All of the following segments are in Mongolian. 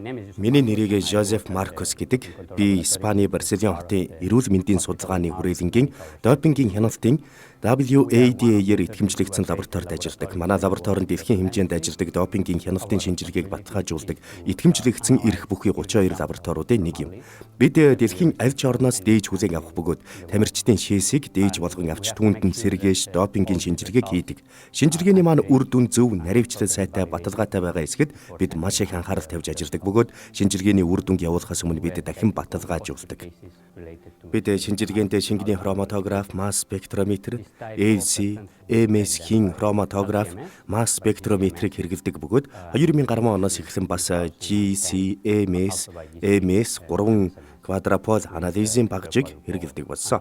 Миний нэрийг Жозеф Маркос гэдэг. Би Испани Барселон хотын эрүүл мэндийн судалгааны хүрээлэнгийн допингийн хяналтын WADA-ээр итгэмжлэгдсэн лабораторид ажилладаг. Манай лабораторид дэлхийн хэмжээнд ажилладаг допингийн хяналтын шинжилгээг баталгаажуулдаг итгэмжлэгдсэн эрх бүхий 32 лабораториудын нэг юм. Бид дэлхийн аль ч орноос дээж хүлээн авах бөгөөд тамирчдын шээсийг дээж болгон авч түүнд нь сэргээж допингийн шинжилгээг хийдэг. Шинжилгээний маань үр дүн зөв, наривчлал сайтай, баталгаатай байгаа эсгэд бид маш их анхаарал тавьж ажилладаг бөгөөд шинжилгээний үр дүнг явуулахаас өмнө бид дахин баталгаажуулдаг. Бид шинжилгээнд шингэний хроматограф, масс спектрометр, AC, MS хийн хроматограф, масс спектрометрийг хэрэглэдэг бөгөөд 2010 оноос эхлэн бас GC, MS, 3 квадрапол анализийн багжийг хэрэглэдэг болсон.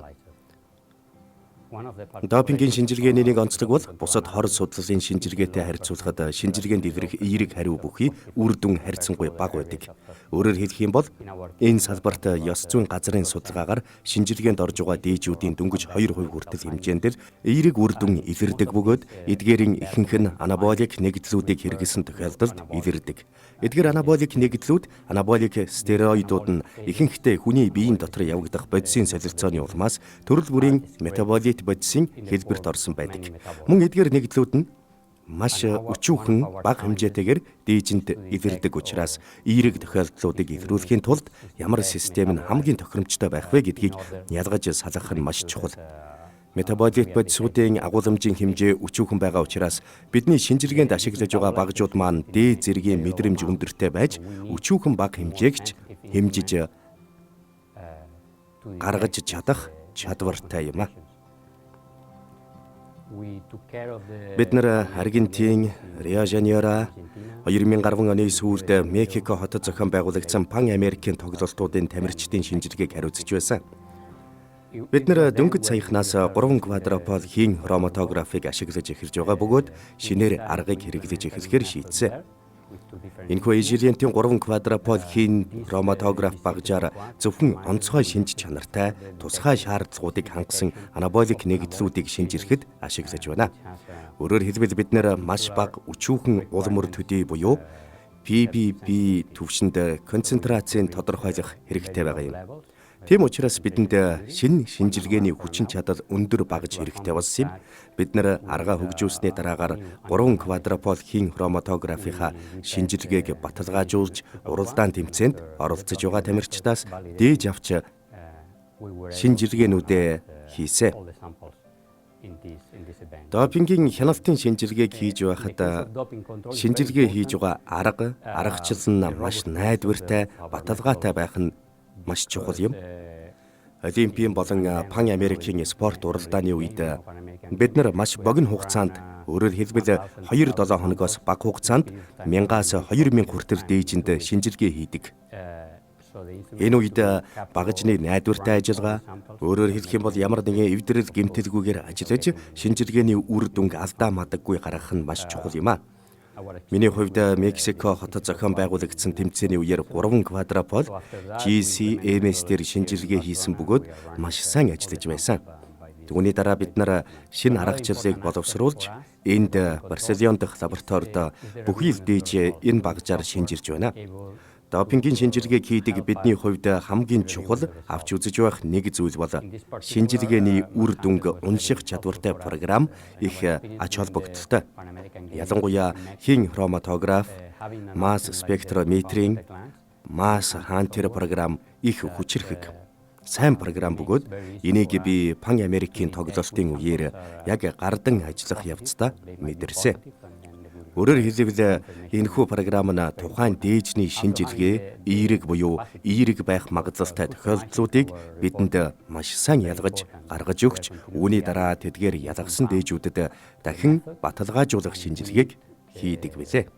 Допингийн шинжилгээний нэг онцлог бол бусад хор судлалын шинжилгээтэй харьцуулахад шинжилгээнд илрэх эерэг хариу бүхий үр дүн харьцангуй бага байдаг. Өөрөөр хэлэх юм бол энэ салбарт ёс зүйн газрын судалгаагаар шинжилгээнд орж байгаа дээжүүдийн дөнгөж 2% хүртэл хэмжээнд эерэг үр дүн илэрдэг бөгөөд эдгээрийн ихэнх нь анаболик нэгдлүүдийг хэрэглэсэн тохиолдолд илэрдэг. Эдгээр анаболик нэгдлүүд, анаболик стероидууд нь ихэнхдээ хүний биеийн дотор явагдах бодисын солилцооны улмаас төрөл бүрийн метаболит бодисын хэлбэрт орсон байдаг. Мөн эдгээр нэгдлүүд нь маш өчүүхэн бага хэмжээтэйгээр дээжинд илэрдэг учраас эерэг тохиолдлуудыг илрүүлэхийн тулд ямар систем нь хамгийн тохиромжтой байх вэ гэдгийг ялгаж салгах нь маш чухал. Метаболит бодисуудын агуулмжийн хэмжээ өчүүхэн байгаа учраас бидний шинжилгээнд ашиглаж байгаа багжууд маань дээд зэргийн мэдрэмж өндөртэй байж өчүүхэн бага хэмжээгч хэмжиж гаргаж чадах чадвартай юм а. Бид нар Аргентин, Рио-де-Жанейро, 2010 оны сүүлд Мехико хотод зохион байгуулагдсан Пан Америкийн тоглолтуудын тамирчдын шинжилгээг хариуцж байсан. Бид нар дөнгөж саяхнаас 3 квадропол хийн хроматографыг ашиглаж эхэлж байгаа бөгөөд шинээр аргыг хэрэглэж эхлэхээр шийдсэн. Энэхүү жилийнхэн 3 квадропол хийн хроматограф багжаар зөвхөн онцгой шинж чанартай тусгай шаардлагуудыг хангасан анаболик нэгдлүүдийг шинжлэхэд ашиглаж байна. Өөрөөр хэлбэл бид нэр маш бага өчүүхэн улмөр төдий буюу ppb түвшинд концентрацийг тодорхойлох хэрэгтэй байгаа юм. Тийм учраас бидэнд шинэ шинжилгээний хүчин чадал өндөр багж хэрэгтэй болсон юм. Бид нар аргаа хөгжүүлсний дараагаар 3 квадропол хийн хроматографийнхаа шинжилгээг баталгаажуулж уралдаан тэмцээнд оролцож байгаа тамирчдаас дээж авч шинжилгээнүүдээ хийсэн. Допингийн хяналтын шинжилгээг хийж байхад шинжилгээ хийж байгаа аргачлал нь маш найдвартай, баталгаатай байх нь маш чухал юм. Олимпийн болон Пан Америкийн спорт уралдааны үед бид нар маш богино хугацаанд, өөрөөр хэлбэл 2-7 хоногоос бага хугацаанд 1000-аас 2000 хүртэл дээжинд шинжилгээ хийдэг. Энэ үед багажны найдвартай ажиллагаа, өөрөөр хэлэх юм бол ямар нэгэн эвдрэл гэмтэлгүйгээр ажиллаж шинжилгээний үр дүнг алдаа мадаггүй гаргах нь маш чухал юм а. Миний хувьд Мексико хотод зохион байгуулагдсан тэмцээний үеэр 3 квадропол GC, MS дээр шинжилгээ хийсэн бөгөөд маш сайн ажиллаж байсан. Түүний дараа бид нар шинэ аргачлалыг боловсруулж энд Барселон дахь лабораторид бүхий л дээж энэ багжаар шинжилж байна. Допингийн шинжилгээг хийдэг бидний хувьд хамгийн чухал авч үзэж байх нэг зүйл бол шинжилгээний үр дүнг унших чадвартай програм их ач холбогдолтой. Ялангуяа хийн хроматограф, масс спектрометрийн масс хантер програм их хүчирхэг. Сайн програм бөгөөд энийг би Пан Америкийн тоглолтын үеэр яг гардан ажиллах явцдаа мэдэрсэн. Өөрөөр хэлбэл энэхүү програм нь тухайн дээжний шинжилгээ, эерэг буюу эерэг байх магадлалтай тохиолдлуудыг бидэнд маш сайн ялгаж, гаргаж өгч, үүний дараа тэдгээр ялгасан дээжүүдэд дахин баталгаажуулах шинжилгээг хийдэг билээ.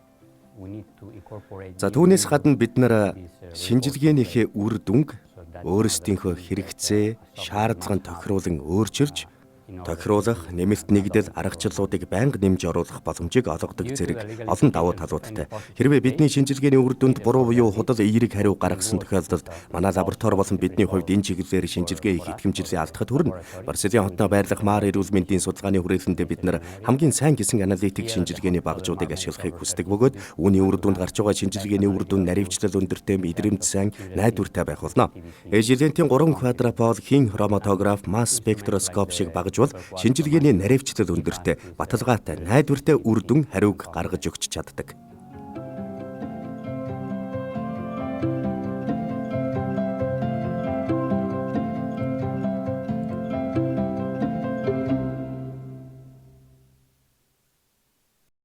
За түүнээс гадна бид нар шинжилгээнийхээ үр дүнг өөрсдийнхөө хэрэгцээ, шаардлаганд тохируулан өөрчилж, тохируулах, нэмэлт нэгдэл аргачлалуудыг байнга нэмж оруулах боломжийг олгодог зэрэг олон давуу талуудтай. Хэрвээ бидний шинжилгээний үр дүнд буруу буюу худал эерэг хариу гаргасан тохиолдолд манай лаборатори болон бидний хувьд энэ чиглэлээр шинжилгээ хийх итгэмжлэлээ алдахад хүрнэ. Барселоны хотноо байрлах Мар эрүүл мэндийн судалгааны хүрээлэндээ бид нар хамгийн сайн гэсэн аналитик шинжилгээний багжуудыг ашиглахыг хүсдэг бөгөөд үүний үр дүнд гарч байгаа шинжилгээний үр дүн наривчлал өндөртэй, мэдрэмж сайн, найдвартай байх болно. Жилентийн 3 квадрапол хийн хроматограф, масс спектроскоп шиг багж бол шинжилгээний наривчлал өндөртэй, баталгаатай, найдвартай үр дүн хариуг гаргаж өгч чаддаг.